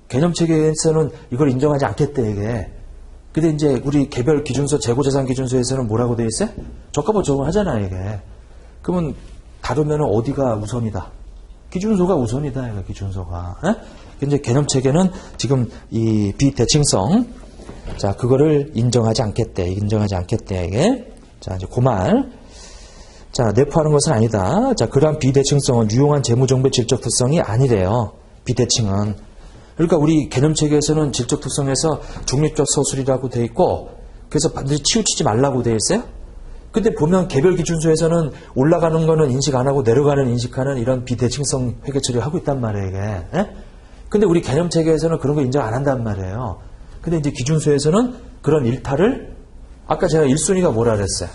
개념 체계에서는 이걸 인정하지 않겠대, 이게. 근데 이제 우리 개별 기준소, 재고자산 기준소에서는 뭐라고 되어 있어요? 저가법 적용하잖아요, 이게. 그러면 다르면 어디가 우선이다? 기준소가 우선이다, 이거 기준소가. 이제 개념 체계는 지금 이 비대칭성, 자, 그거를 인정하지 않겠대, 이게. 자, 이제 그 말. 자, 내포하는 것은 아니다. 자, 그러한 비대칭성은 유용한 재무정보의 질적 특성이 아니래요. 비대칭은. 그러니까 우리 개념체계에서는 질적 특성에서 중립적 서술이라고 돼 있고, 그래서 반드시 치우치지 말라고 돼 있어요. 근데 보면 개별 기준소에서는 올라가는 거는 인식 안 하고 내려가는 인식하는 이런 비대칭성 회계 처리를 하고 있단 말이에요, 이게. 근데 우리 개념체계에서는 그런 거 인정 안 한단 말이에요. 근데 이제 기준소에서는 그런 일탈을, 아까 제가 1순위가 뭐라 그랬어요?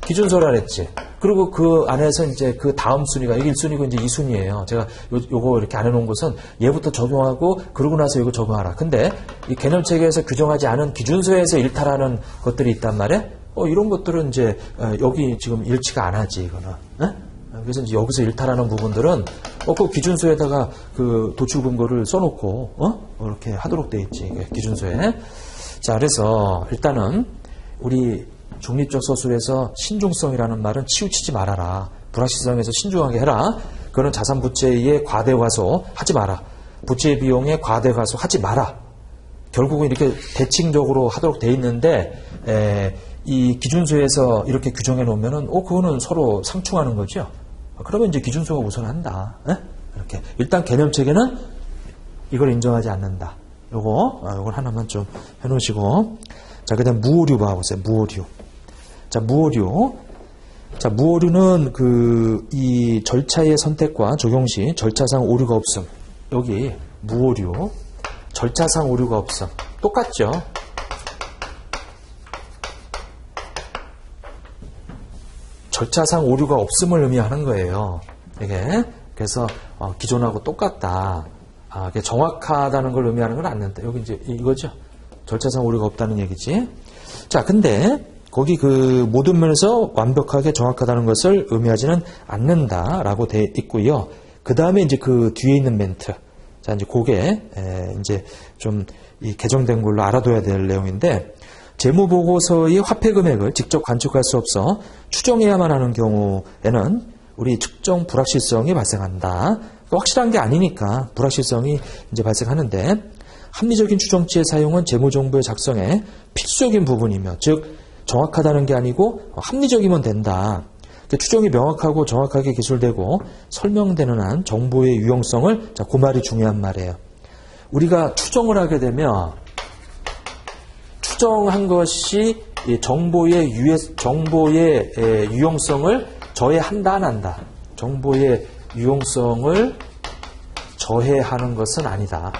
기준소라 그랬지. 그리고 그 안에서 이제 그 다음 순위가, 이게 1순위고 이제 2순위예요. 제가 요거 이렇게 안 해놓은 것은 얘부터 적용하고, 그러고 나서 이거 적용하라. 근데 이 개념체계에서 규정하지 않은 기준소에서 일탈하는 것들이 있단 말이에요. 이런 것들은 이제, 여기 지금 일치가 안 하지, 이거는. 에? 그래서 이제 여기서 일탈하는 부분들은, 그 기준소에다가 그 도출 근거를 써놓고, 이렇게 하도록 돼 있지, 기준소에. 자, 그래서 일단은 우리 중립적 서술에서 신중성이라는 말은 치우치지 말아라. 불확실성에서 신중하게 해라. 그거는 자산부채의 과대과소 하지 마라. 부채 비용의 과대과소 하지 마라. 결국은 이렇게 대칭적으로 하도록 돼 있는데, 이 기준소에서 이렇게 규정해 놓으면은, 그거는 서로 상충하는 거죠. 그러면 이제 기준소가 우선한다. 이렇게. 일단 개념체계는 이걸 인정하지 않는다. 요걸 하나만 좀 해 놓으시고. 자, 그 다음 무오류 봐보세요. 무오류. 자, 무오류. 자, 무오류는 이 절차의 선택과 적용 시 절차상 오류가 없음. 여기 무오류. 절차상 오류가 없음. 똑같죠? 절차상 오류가 없음을 의미하는 거예요. 이게. 그래서, 기존하고 똑같다. 이게 정확하다는 걸 의미하는 건 아닌데, 여기 이제 이거죠. 절차상 오류가 없다는 얘기지. 자, 근데, 거기 모든 면에서 완벽하게 정확하다는 것을 의미하지는 않는다라고 돼 있고요. 그 다음에 이제 그 뒤에 있는 멘트. 자, 이제 그게, 이제 좀 이 개정된 걸로 알아둬야 될 내용인데, 재무보고서의 화폐 금액을 직접 관측할 수 없어 추정해야만 하는 경우에는 우리 측정 불확실성이 발생한다. 확실한 게 아니니까 불확실성이 이제 발생하는데, 합리적인 추정치의 사용은 재무정보의 작성에 필수적인 부분이며, 즉 정확하다는 게 아니고 합리적이면 된다. 추정이 명확하고 정확하게 기술되고 설명되는 한 정보의 유용성을, 자, 그 말이 중요한 말이에요. 우리가 추정을 하게 되면 추정한 것이 정보의 유용성을 저해한다, 안 한다. 정보의 유용성을 저해하는 것은 아니다.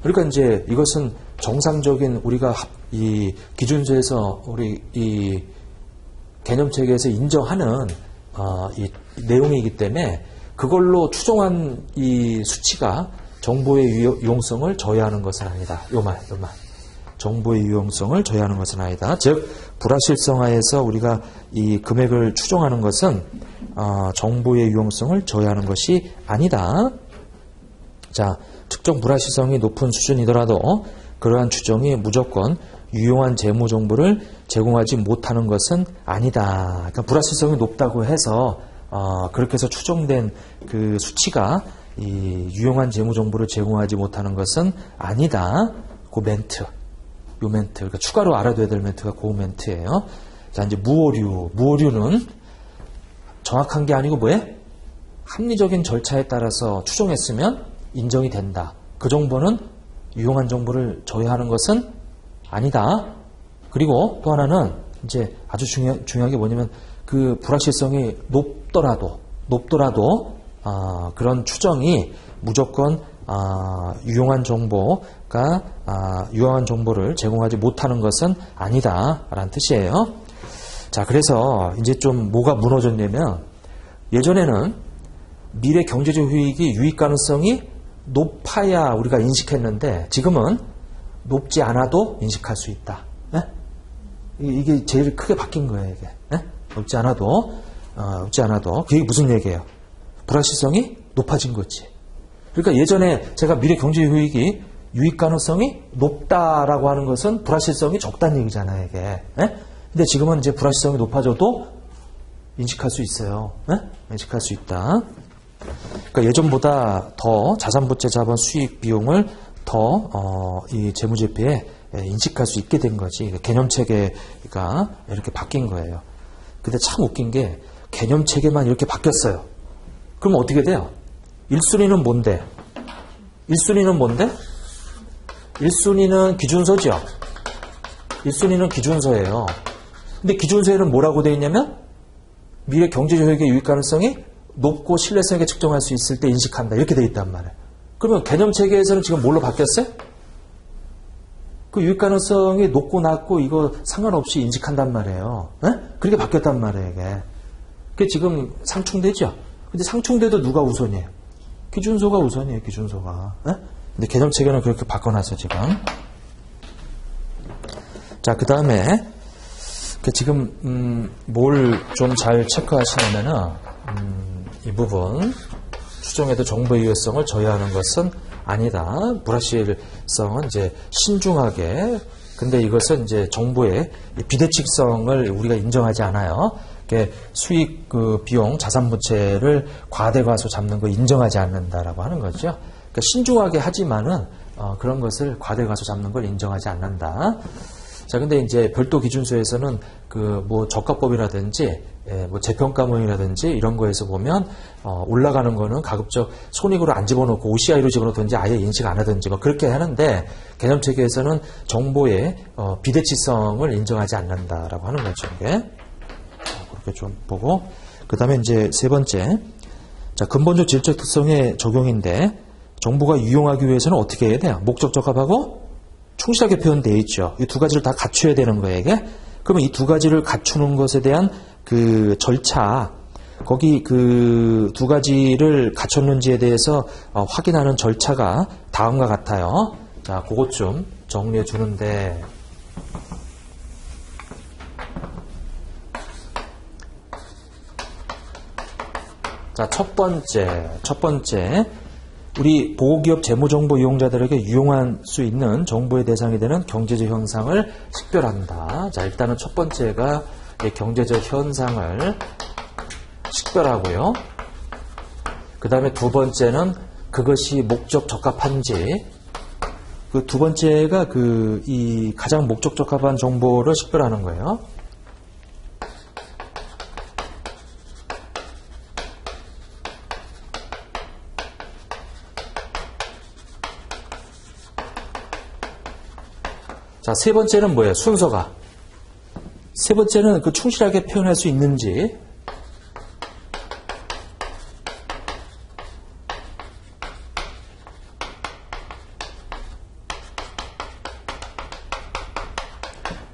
그러니까 이제 이것은 정상적인 우리가 이 기준소에서 우리 이 개념체계에서 인정하는 이 내용이기 때문에 그걸로 추정한 이 수치가 정보의 유용성을 저해하는 것은 아니다. 요 말. 정보의 유용성을 저해하는 것은 아니다. 즉 불확실성 하에서 우리가 이 금액을 추정하는 것은 정보의 유용성을 저해하는 것이 아니다. 자, 특정 불확실성이 높은 수준이더라도 그러한 추정이 무조건 유용한 재무 정보를 제공하지 못하는 것은 아니다. 그러니까 불확실성이 높다고 해서 그렇게 해서 추정된 그 수치가 이 유용한 재무 정보를 제공하지 못하는 것은 아니다. 그 멘트, 요 멘트, 그러니까 추가로 알아둬야 될 멘트가 그 멘트예요. 자, 이제 무오류는 정확한 게 아니고 뭐예? 합리적인 절차에 따라서 추정했으면 인정이 된다. 그 정보는 유용한 정보를 저해하는 것은 아니다. 그리고 또 하나는 이제 아주 중요한 게 뭐냐면 그 불확실성이 높더라도 그런 추정이 무조건 유용한 정보를 제공하지 못하는 것은 아니다라는 뜻이에요. 자, 그래서 이제 좀 뭐가 무너졌냐면 예전에는 미래 경제적 효익이 유익 가능성이 높아야 우리가 인식했는데 지금은 높지 않아도 인식할 수 있다. 네? 이게 제일 크게 바뀐 거예요. 이게. 네? 높지 않아도 그게 무슨 얘기예요? 불확실성이 높아진 거지. 그러니까 예전에 제가 미래 경제 효익이 유익 가능성이 높다라고 하는 것은 불확실성이 적다는 얘기잖아요. 이게. 네? 근데 지금은 이제 불확실성이 높아져도 인식할 수 있어요. 네? 인식할 수 있다. 그러니까 예전보다 더 자산부채 자본 수익 비용을 더 이 재무제표에 인식할 수 있게 된 거지. 개념체계가 이렇게 바뀐 거예요. 근데 참 웃긴 게 개념체계만 이렇게 바뀌었어요. 그럼 어떻게 돼요? 1순위는 뭔데? 1순위는 기준소죠. 1순위는 기준소예요. 근데 기준소에는 뭐라고 되어 있냐면 미래 경제적 효익의 유익 가능성이 높고 신뢰성 있게 측정할 수 있을 때 인식한다. 이렇게 되어 있단 말이에요. 그러면 개념체계에서는 지금 뭘로 바뀌었어요? 그 유익 가능성이 높고 낮고 이거 상관없이 인식한단 말이에요. 에? 그렇게 바뀌었단 말이에요, 이게. 그게 지금 상충되죠? 근데 상충돼도 누가 우선이에요? 기준소가 우선이에요, 기준소가. 에? 근데 개념 체계는 그렇게 바꿔놨어요, 지금. 자, 그 다음에, 지금, 뭘 좀 잘 체크하시냐면은, 이 부분, 추정해도 정보의 유효성을 저해하는 것은 아니다. 불확실성은 이제 신중하게, 근데 이것은 이제 정보의 비대칭성을 우리가 인정하지 않아요. 수익, 비용, 자산 부채를 과대과소 잡는 거 인정하지 않는다라고 하는 거죠. 그러니까 신중하게 하지만은, 그런 것을 과대과소 잡는 걸 인정하지 않는다. 자, 근데 이제 별도 기준소에서는 저가법이라든지, 재평가모형이라든지 이런 거에서 보면, 올라가는 거는 가급적 손익으로 안 집어넣고 OCI로 집어넣든지 아예 인식 안 하든지 그렇게 하는데, 개념 체계에서는 정보의, 비대칭성을 인정하지 않는다라고 하는 거죠, 이게. 그렇게 좀 보고. 그 다음에 이제 세 번째. 자, 근본적 질적 특성의 적용인데, 정보가 유용하기 위해서는 어떻게 해야 돼요? 목적 적합하고 충실하게 표현되어 있죠. 이 두 가지를 다 갖춰야 되는 거예요, 이게. 그러면 이 두 가지를 갖추는 것에 대한 그 절차, 거기 그 두 가지를 갖췄는지에 대해서 확인하는 절차가 다음과 같아요. 자, 그것 좀 정리해 주는데, 자, 첫 번째. 우리 보호기업 재무정보 이용자들에게 유용할 수 있는 정보의 대상이 되는 경제적 현상을 식별한다. 자, 일단은 첫 번째가 경제적 현상을 식별하고요. 그 다음에 두 번째는 그것이 목적 적합한지, 그 두 번째가 이 가장 목적 적합한 정보를 식별하는 거예요. 자, 세 번째는 뭐예요? 순서가. 세 번째는 충실하게 표현할 수 있는지.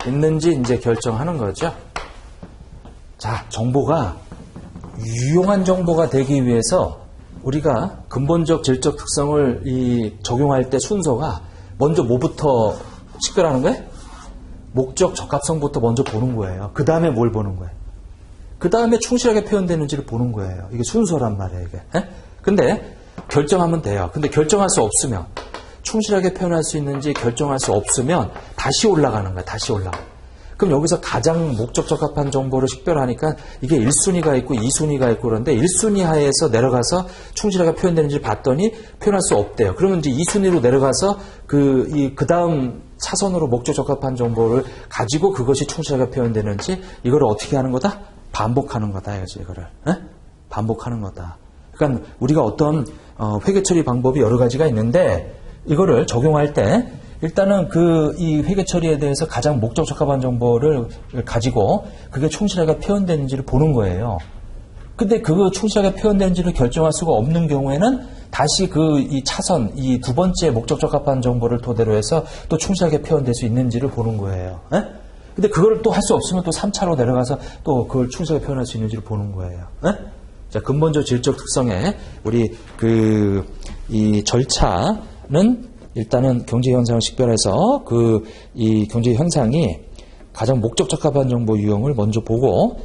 있는지 이제 결정하는 거죠. 자, 정보가 유용한 정보가 되기 위해서 우리가 근본적 질적 특성을 적용할 때 순서가 먼저 뭐부터 식별하는 거예요? 목적 적합성부터 먼저 보는 거예요. 그 다음에 뭘 보는 거예요? 그 다음에 충실하게 표현되는지를 보는 거예요. 이게 순서란 말이에요, 이게. 근데 결정하면 돼요. 근데 결정할 수 없으면, 충실하게 표현할 수 있는지 결정할 수 없으면 다시 올라가는 거예요. 다시 올라가. 그럼 여기서 가장 목적 적합한 정보를 식별하니까 이게 1순위가 있고 2순위가 있고 그런데 1순위 하에서 내려가서 충실하게 표현되는지 봤더니 표현할 수 없대요. 그러면 이제 2순위로 내려가서 그 다음 차선으로 목적 적합한 정보를 가지고 그것이 충실하게 표현되는지 이거를 어떻게 하는 거다? 반복하는 거다. 이거지, 이거를. 반복하는 거다. 그러니까 우리가 어떤 회계 처리 방법이 여러 가지가 있는데 이거를 적용할 때 일단은 이 회계 처리에 대해서 가장 목적 적합한 정보를 가지고 그게 충실하게 표현되는지를 보는 거예요. 근데 그거 충실하게 표현되는지를 결정할 수가 없는 경우에는 다시 이 차선, 이 두 번째 목적 적합한 정보를 토대로 해서 또 충실하게 표현될 수 있는지를 보는 거예요. 근데 그걸 또 할 수 없으면 또 3차로 내려가서 또 그걸 충실하게 표현할 수 있는지를 보는 거예요. 자, 근본적 질적 특성에 우리 이 절차는 일단은 경제 현상을 식별해서 이 경제 현상이 가장 목적 적합한 정보 유형을 먼저 보고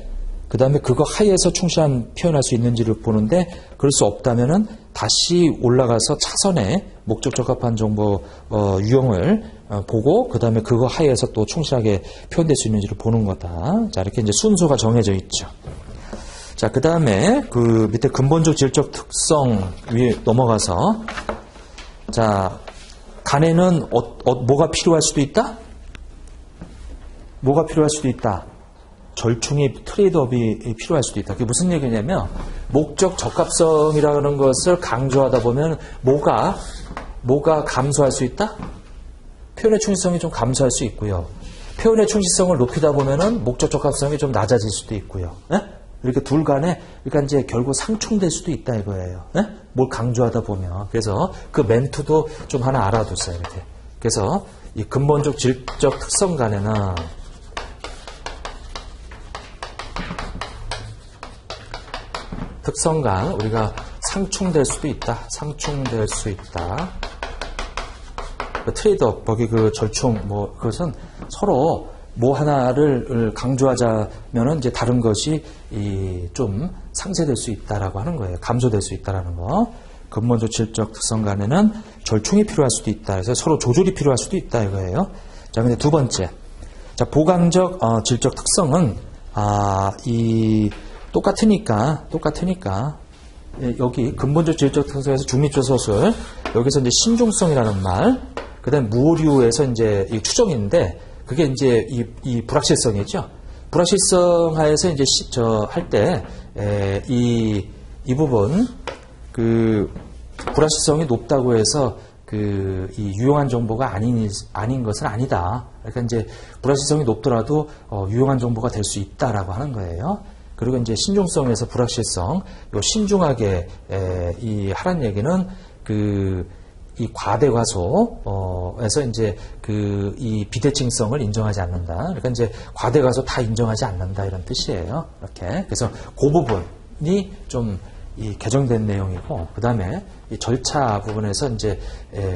그 다음에 그거 하에서 충실한 표현할 수 있는지를 보는데 그럴 수 없다면은 다시 올라가서 차선에 목적 적합한 정보 유형을 보고 그 다음에 그거 하에서 또 충실하게 표현될 수 있는지를 보는 거다. 자, 이렇게 이제 순서가 정해져 있죠. 자, 그 다음에 밑에 근본적 질적 특성 위에 넘어가서 자, 간에는 뭐가 필요할 수도 있다? 뭐가 필요할 수도 있다? 절충이 트레이드업이 필요할 수도 있다. 그게 무슨 얘기냐면 목적 적합성이라는 것을 강조하다 보면 뭐가 감소할 수 있다? 표현의 충실성이 좀 감소할 수 있고요. 표현의 충실성을 높이다 보면은 목적 적합성이 좀 낮아질 수도 있고요. 이렇게 둘 간에 그러니까 이제 결국 상충될 수도 있다 이거예요. 뭘 강조하다 보면. 그래서 그 멘트도 좀 하나 알아두세요. 이렇게. 그래서 이 근본적 질적 특성 간에는 특성 간 우리가 상충될 수도 있다. 상충될 수 있다. 트레이드업, 거기 그 절충, 뭐, 그것은 서로 뭐 하나를 강조하자면은 이제 다른 것이 좀 상쇄될 수 있다라고 하는 거예요. 감소될 수 있다라는 거. 근본적 질적 특성 간에는 절충이 필요할 수도 있다. 그래서 서로 조절이 필요할 수도 있다 이거예요. 자, 근데 두 번째. 자, 보강적 질적 특성은 똑같으니까 여기 근본적 질적 특성에서 중립적 서술 여기서 이제 신중성이라는 말, 그다음 무오류에서 이제 이 추정인데 그게 이제 이 불확실성이죠. 불확실성 하에서 이제 할 때 이 부분 그 불확실성이 높다고 해서 이 유용한 정보가 아닌 것은 아니다. 그러니까 이제 불확실성이 높더라도 유용한 정보가 될 수 있다라고 하는 거예요. 그리고 이제 신중성에서 불확실성, 요 신중하게 하란 얘기는 이 과대과소에서 이제 이 비대칭성을 인정하지 않는다. 그러니까 이제 과대과소 다 인정하지 않는다 이런 뜻이에요. 이렇게. 그래서 그 부분이 좀 개정된 내용이고, 그 다음에 이 절차 부분에서 이제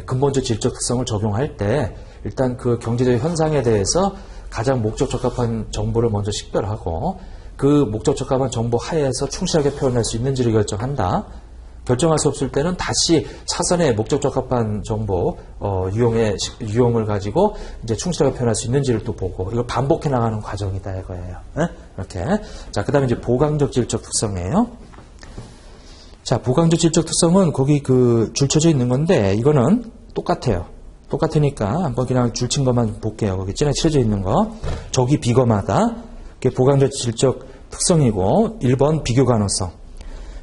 근본적 질적 특성을 적용할 때 일단 그 경제적 현상에 대해서 가장 목적 적합한 정보를 먼저 식별하고 그 목적 적합한 정보 하에서 충실하게 표현할 수 있는지를 결정한다. 결정할 수 없을 때는 다시 사전에 목적 적합한 정보 유형을 가지고 이제 충실하게 표현할 수 있는지를 또 보고 이걸 반복해 나가는 과정이다 이거예요. 네? 이렇게. 자, 그다음에 이제 보강적 질적 특성이에요. 자, 보강적 질적 특성은 거기 줄 쳐져 있는 건데 이거는 똑같아요. 똑같으니까 한번 그냥 줄 친 것만 볼게요. 거기 진하게 쳐져 있는 거. 저기 비거마다 그게 보강적 질적 특성이고 1번 비교 가능성.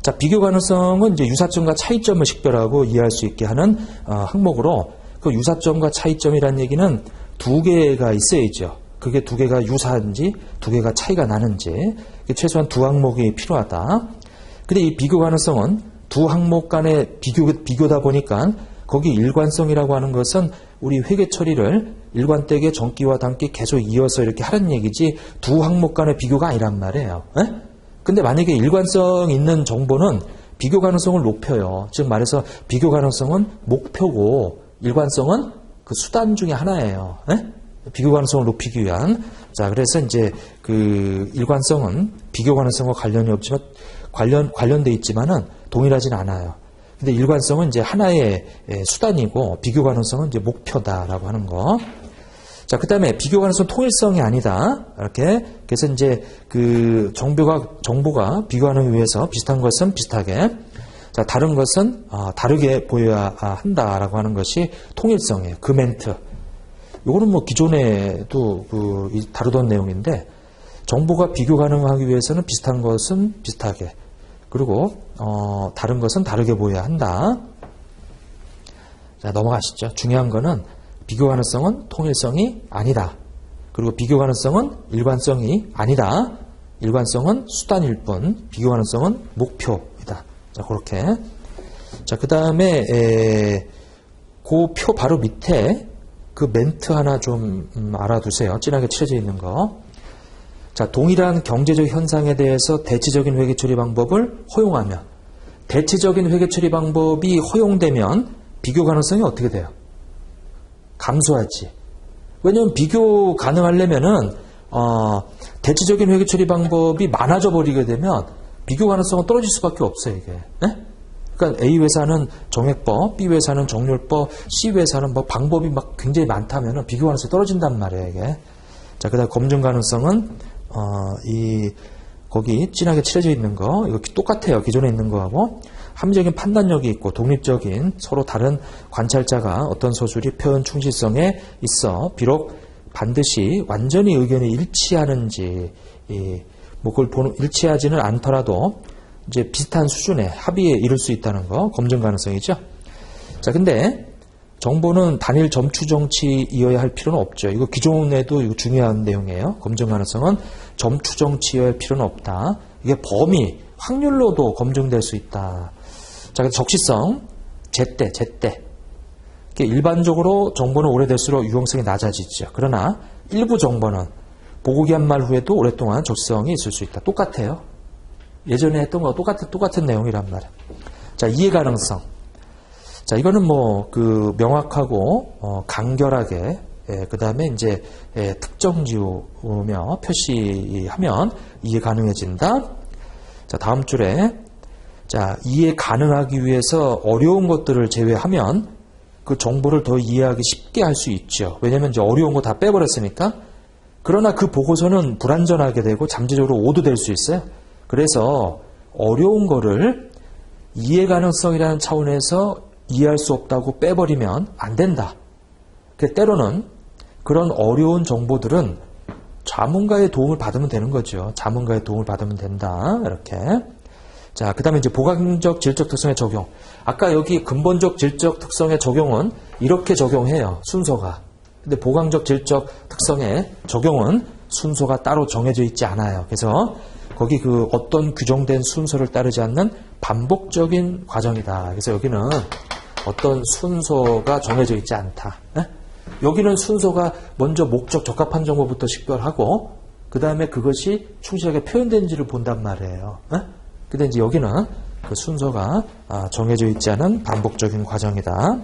자, 비교 가능성은 이제 유사점과 차이점을 식별하고 이해할 수 있게 하는 항목으로 그 유사점과 차이점이라는 얘기는 두 개가 있어야죠. 그게 두 개가 유사한지 두 개가 차이가 나는지 최소한 두 항목이 필요하다. 근데 이 비교 가능성은 두 항목 간의 비교다 보니까 거기 일관성이라고 하는 것은 우리 회계 처리를 일관되게 전기와 단기 계속 이어서 이렇게 하는 얘기지 두 항목 간의 비교가 아니란 말이에요. 에? 근데 만약에 일관성 있는 정보는 비교 가능성을 높여요. 즉 말해서 비교 가능성은 목표고 일관성은 그 수단 중에 하나예요. 에? 비교 가능성을 높이기 위한. 자, 그래서 이제 그 일관성은 비교 가능성과 관련이 없지만 관련돼 있지만은 동일하진 않아요. 근데 일관성은 이제 하나의 수단이고 비교 가능성은 이제 목표다라고 하는 거. 자, 그 다음에 비교 가능성 통일성이 아니다. 이렇게. 그래서 이제 그 정보가 비교하는 위해서 비슷한 것은 비슷하게, 자, 다른 것은 다르게 보여야 한다라고 하는 것이 통일성이에요. 그 멘트. 요거는 뭐 기존에도 다루던 내용인데, 정보가 비교 가능하기 위해서는 비슷한 것은 비슷하게, 그리고 다른 것은 다르게 보여야 한다. 자, 넘어가시죠. 중요한 거는 비교 가능성은 통일성이 아니다. 그리고 비교 가능성은 일관성이 아니다. 일관성은 수단일 뿐, 비교 가능성은 목표이다. 자, 그렇게. 자, 그 다음에 그 표 바로 밑에 그 멘트 하나 좀 알아두세요. 진하게 칠해져 있는 거. 자, 동일한 경제적 현상에 대해서 대체적인 회계 처리 방법을 허용하면, 대체적인 회계 처리 방법이 허용되면 비교 가능성이 어떻게 돼요? 감소하지. 왜냐하면 비교 가능하려면은 대체적인 회계 처리 방법이 많아져 버리게 되면 비교 가능성은 떨어질 수밖에 없어요, 이게. 네? 그러니까 A 회사는 정액법, B 회사는 정률법, C 회사는 뭐 방법이 막 굉장히 많다면은 비교 가능성이 떨어진단 말이에요, 이게. 자, 그다음 검증 가능성은 거기 진하게 칠해져 있는 거, 이거 똑같아요, 기존에 있는 거하고. 합리적인 판단력이 있고 독립적인 서로 다른 관찰자가 어떤 서술이 표현 충실성에 있어 비록 반드시 완전히 의견이 일치하는지 뭐 그걸 일치하지는 않더라도 이제 비슷한 수준의 합의에 이를 수 있다는 거 검증 가능성이죠. 자, 근데 정보는 단일 점추 정치이어야 할 필요는 없죠. 이거 기존에도 이거 중요한 내용이에요. 검증 가능성은 점추 정치여야 할 필요는 없다. 이게 범위, 확률로도 검증될 수 있다. 자, 적시성, 제때. 일반적으로 정보는 오래될수록 유용성이 낮아지죠. 그러나 일부 정보는 보고기한 말 후에도 오랫동안 적성이 있을 수 있다. 똑같아요. 예전에 했던 거와 똑같은 내용이란 말이에요. 자, 이해 가능성. 자, 이거는 명확하고 간결하게 그 다음에 이제 특정 지우며 표시하면 이해 가능해진다. 자, 다음 줄에 자, 이해 가능하기 위해서 어려운 것들을 제외하면 그 정보를 더 이해하기 쉽게 할 수 있죠. 왜냐면 이제 어려운 거 다 빼버렸으니까. 그러나 그 보고서는 불완전하게 되고 잠재적으로 오도될 수 있어요. 그래서 어려운 거를 이해 가능성이라는 차원에서 이해할 수 없다고 빼버리면 안 된다. 때로는 그런 어려운 정보들은 자문가의 도움을 받으면 되는 거죠. 자문가의 도움을 받으면 된다. 이렇게. 자, 그 다음에 이제 보강적 질적 특성의 적용. 아까 여기 근본적 질적 특성의 적용은 이렇게 적용해요. 순서가. 근데 보강적 질적 특성의 적용은 순서가 따로 정해져 있지 않아요. 그래서 거기 어떤 규정된 순서를 따르지 않는 반복적인 과정이다. 그래서 여기는 어떤 순서가 정해져 있지 않다. 네? 여기는 순서가 먼저 목적 적합한 정보부터 식별하고 그 다음에 그것이 충실하게 표현된지를 본단 말이에요. 네? 근데 이제 여기는 그 순서가 정해져 있지 않은 반복적인 과정이다.